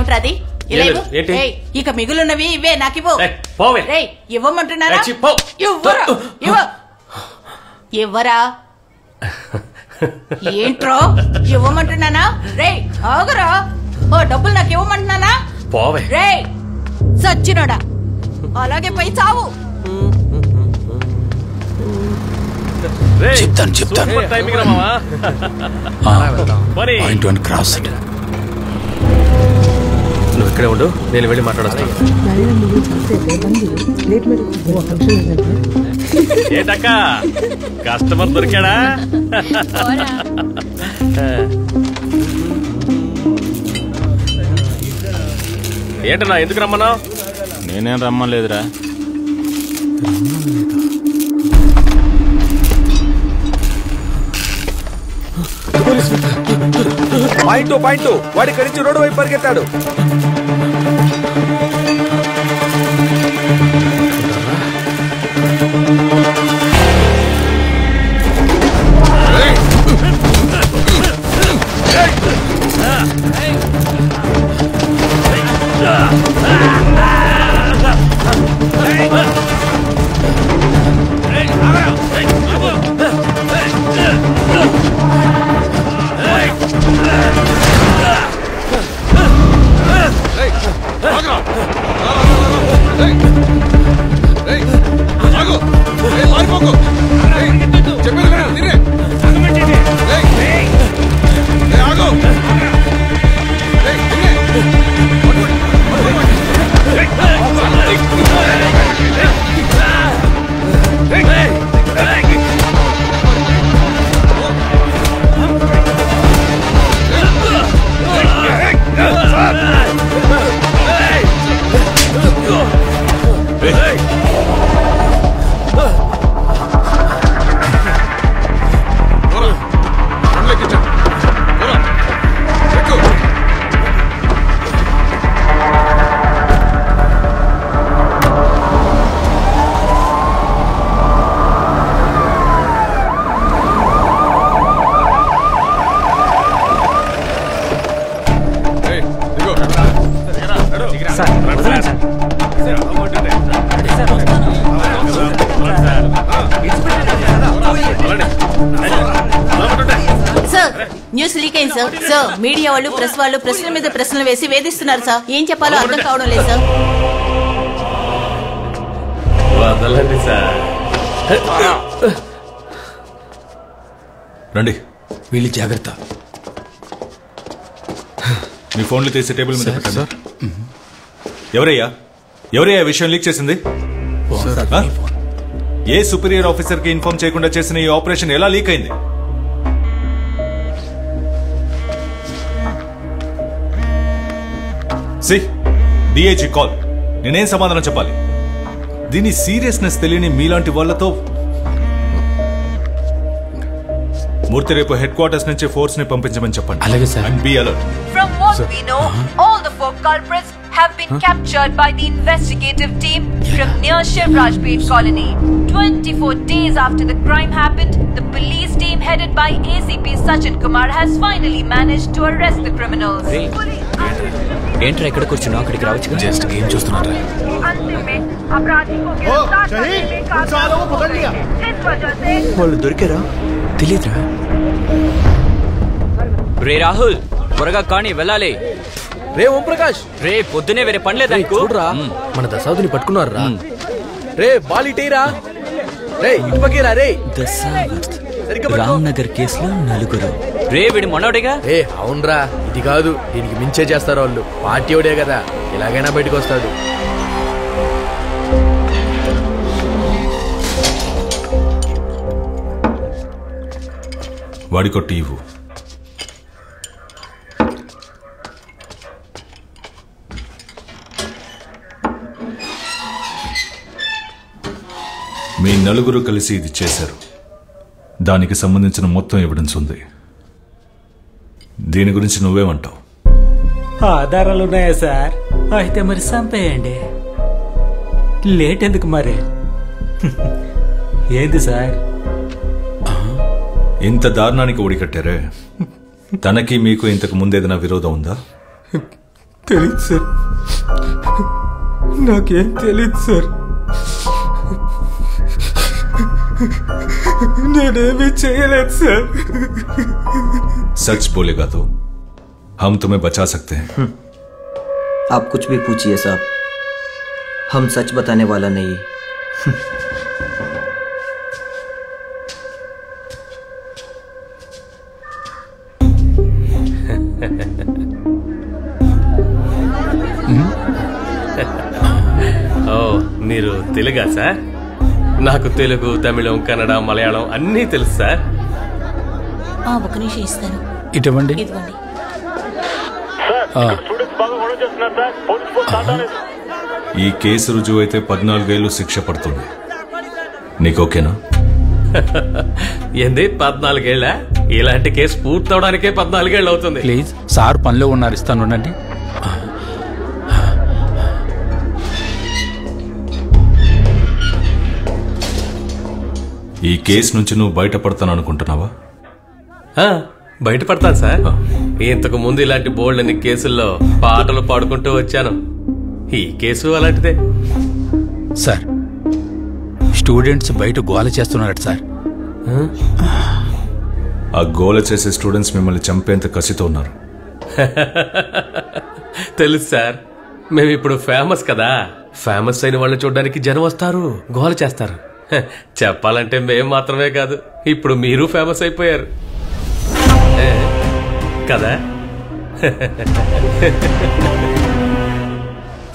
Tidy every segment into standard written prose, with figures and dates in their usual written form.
ఏమిట్రా అది? ఇక మిగులున్నవి ఇవే నాకివ్వు. ఇవ్వమంటున్నారా? ఇవ్వరా? ఏంట్రో ఇవ్వమంటున్నానా? రే ఆగురా, ఓ డబ్బులు నాకు ఇవ్వమంటున్నానా? రే సచ్చినోడా, అలాగే పై చావు. చెప్తాను నువ్వు ఇక్కడే ఉండు, నేను వెళ్ళి మాట్లాడొస్తాను. ఏంటక్క కస్టమర్ దొరికాడా? ఏంటన్నా ఎందుకు రమ్మన్నావు? నేనేం రమ్మలేదురా. పాయింట్ వాడి ఇక్కడి నుంచి రోడ్డు వైపు పరిగెత్తాడు. న్యూస్ లీక్ అయింది సార్. సార్ మీడియా వాళ్ళు ప్రెస్ వాళ్ళు ప్రశ్నల మీద ప్రశ్నలు వేసి వేధిస్తున్నారు సార్. ఏం చెప్పాలో అర్థం కావడం లేదు సార్. వదలండి సార్. రండి. వీళ్ళు జాగ్రత్త. మీ ఫోన్లు తీసి టేబుల్ మీద పెట్టండి. ఎవరయ్యా విషయం లీక్ చేసింది? ఏ సుపీరియర్ ఆఫీసర్ కి ఇన్ఫార్మ్ చేయకుండా చేసిన ఈ ఆపరేషన్ ఎలా లీక్ అయింది? DIG call. నేనేం సమాధానం చెప్పాలి? దీని సీరియస్నెస్ తెలియని మీలాంటి వాళ్లతో మూర్తి రేపు హెడ్ క్వార్టర్స్ నుంచి ఫోర్స్ ని పంపించమని చెప్పండి. అలాగే sir. And be alert. From what we know, all the 4 culprits have been captured by the investigative team from near Shivraj Pet colony. 24 days after the crime happened, the police team headed by ACP Sachin Kumar has finally managed to arrest the criminals. ఏంట్రా ఇక్కడ కూర్చున్నావు? అక్కడికి రావచ్చు. Just game చూస్తున్నారా? వాళ్ళు దొరికారా? తెలీదురా. రే రాహుల్, త్వరగా కానీ వెళ్ళాలి. రే ఓం ప్రకాష్, రే పొద్దునే వేరే పనిలేదా? చూడరా మన దశావతిని పట్టుకున్నారు రా. రే బాలిటేరా. రే ఇటు పక్కరా. రే రామ్నగర్ కేసులో 4. రే వీడి మొన్నోడేగా. ఏ అవునరా, ఇది కాదు దీనికి మించే చేస్తారు వాళ్ళు. పార్టీ ఓడే కదా, ఎలాగైనా బయటకు వస్తాడు. వాడికో టీవు. మీ నలుగురు కలిసి ఇది చేశారు. దానికి సంబంధించిన మొత్తం ఎవిడెన్స్ ఉంది. దీని గురించి నువ్వేమంటావు? ఆధారాలు ఉన్నాయా సార్? అయితే మరి చంపేయండి. లేట్ ఎందుకు మరి? ఏంది సార్ ఇంత దారుణానికి ఒడికట్టారే? తనకి మీకు ఇంతకు ముందేదైనా విరోధం ఉందా? తెలీదు సార్, నాకేం తెలీదు సార్. నేనేమీ చేయలేదు సార్. सच बोलेगा तो हम तुम्हें बचा सकते हैं. आप कुछ भी पूछिए साहब, हम सच बताने वाला नहीं. ఓ మీరు తెలుగా సార్? నాకు తెలుగు, తమిళం, కన్నడ, మలయాళం అన్నీ తెలుసు సార్. ఒక నిమిషం ఇస్తాను. ఇటువంటి ఇదిగోండి. ఈ కేసు రుజువు అయితే 14 ఏళ్ళు శిక్ష పడుతుంది. నీకు ఓకేనా? ఏంది 14 ఏళ్ళ? ఇలాంటి కేసు పూర్తవడానికే 14 ఏళ్ళు అవుతుంది. ప్లీజ్ సార్ పనిలో ఉన్నారు, ఇస్తాను ఉండండి. ఈ కేసు నుంచి నువ్వు బయటపడతాను అనుకుంటున్నావా? బయటపడతాను సార్. ఇంతకు ముందు ఇలాంటి బోల్డని కేసుల్లో పాటలు పాడుకుంటూ వచ్చాను. ఈ కేసు అలాంటిదే. సార్ స్టూడెంట్స్ బయట గోల చేస్తున్నారట సార్. ఆ గోల చేసే స్టూడెంట్స్ మిమ్మల్ని చంపేంత కసితో ఉన్నారు. తెలుసు సార్, మేము ఇప్పుడు ఫేమస్ కదా. ఫేమస్ అయిన వాళ్ళని చూడడానికి జనం వస్తారు, గోల చేస్తారు. చెప్పాలంటే మేం మాత్రమే కాదు, ఇప్పుడు మీరు ఫేమస్ అయిపోయారు కదా.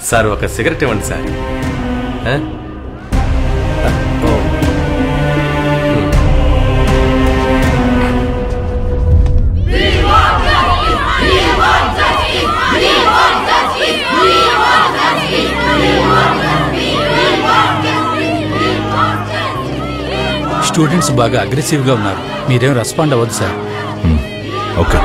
సార్ ఒక సిగరెట్ ఇవ్వండి సార్. స్టూడెంట్స్ బాగా అగ్రెసివ్ గా ఉన్నారు, మీరేం రెస్పాండ్ అవ్వద్దు sir. Okay.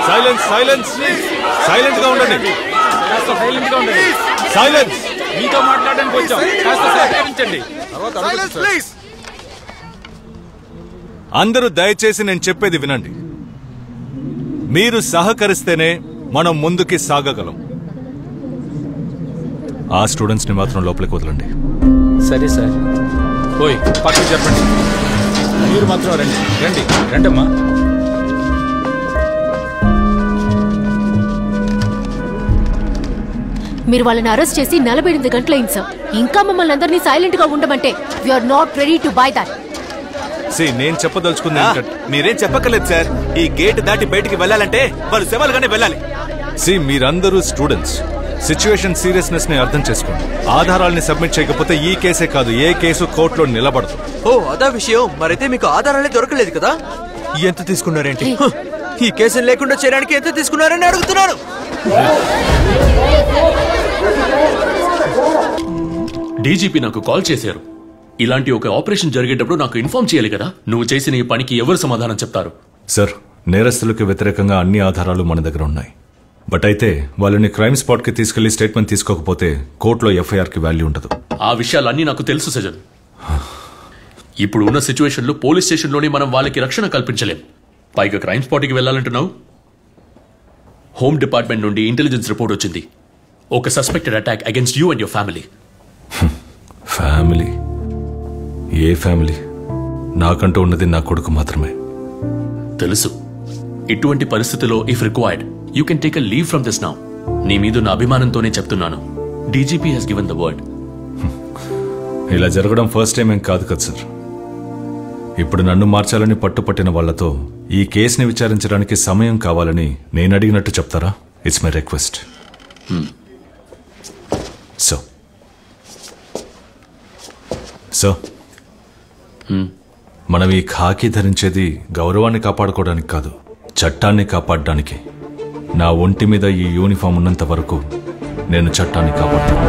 Silence silence silent గా ఉండండి. సైలెన్స్. మీతో మాట్లాడడానికి వచ్చాం, కాస్త సహకరించండి. అందరూ దయచేసి నేను చెప్పేది వినండి. మీరు సహకరిస్తేనే మనం ముందుకి సాగగలం. ఆ స్టూడెంట్స్ ని మాత్రం లోపలికి వదలండి. సరే సార్. ఓయ్ పక్కకి చెప్పండి. మీరు మాత్రం రండి రండి రండమ్మా. మీరు వాళ్ళని అరెస్ట్ చేసి 48 గంటలైంది సార్. ఇంకా మమ్మల్ని అందరినీ సైలెంట్ గా ఉండమంటే we are not ready to buy that. నేను చెప్పదలుచుకుంది మీరేం చెప్పక్కర్లేదు సార్. ఈ గేట్ దాటి బయటికి వెళ్ళాలంటే వాళ్ళు శవాలుగానే వెళ్ళాలి. మీరందరూ స్టూడెంట్స్, సిచ్యువేషన్ సీరియస్నెస్ ని అర్థం చేసుకోండి. ఆధారాలని సబ్మిట్ చేయకపోతే ఈ కేసే కాదు, ఏ కేసు కోర్టులో నిలబడదు. ఓ అదా విషయం. మరైతే మీకు ఆధారాలే దొరకలేదు కదా? ఎంత తీసుకున్నారేంటి? ఈ కేసును లేకుండా చేయడానికి ఎంత తీసుకున్నారని అడుగుతున్నాను. డీజీపీ నాకు కాల్ చేశారు. ఇలాంటి ఒక ఆపరేషన్ జరిగేటప్పుడు నాకు ఇన్ఫార్మ్ చేయాలి కదా. నువ్వు చేసిన ఈ పనికి ఎవరు సమాధానం చెప్తారు? సార్, నేరస్తులకు వ్యతిరేకంగా అన్ని ఆధారాలు మన దగ్గర ఉన్నాయి. బట్ అయితే వాళ్ళని క్రైమ్ స్పాట్ కి తీసుకెళ్లి స్టేట్మెంట్ తీసుకోకపోతే కోర్టులో ఎఫ్ఐఆర్ కి వాల్యూ ఉండదు. ఆ విషయాలన్నీ నాకు తెలుసు సజన్. ఇప్పుడు ఉన్న సిచ్యువేషన్ లో పోలీస్ స్టేషన్ లోనే మనం వాళ్ళకి రక్షణ కల్పించలేం. పైగా క్రైమ్ స్పాట్ కి వెళ్ళాలంటున్నావు. హోమ్ డిపార్ట్మెంట్ నుండి ఇంటెలిజెన్స్ రిపోర్ట్ వచ్చింది. ఒక suspected attack against you and your family. Family? A family? నాకంటూ ఉన్నది నా కొడుకు మాత్రమే. తెలుసు. ఇటువంటి పరిస్థితిలో if required you can take a leave from this now. నీ మీద నా అభిమానంతోనే చెప్తున్నాను. DGP has given the word. ఇలా జరగడం ఫస్ట్ టైం ఏం కాదు కదా సార్. ఇప్పుడు నన్ను మార్చాలని పట్టుపట్టిన వాళ్లతో ఈ కేసుని విచారించడానికి సమయం కావాలని నేను అడిగినట్టు చెప్తారా? It's my request. సో మనం ఈ ఖాకీ ధరించేది గౌరవాన్ని కాపాడుకోవడానికి కాదు, చట్టాన్ని కాపాడడానికి. నా ఒంటి మీద ఈ యూనిఫామ్ ఉన్నంత వరకు నేను చట్టాన్ని కాపాడుతాను.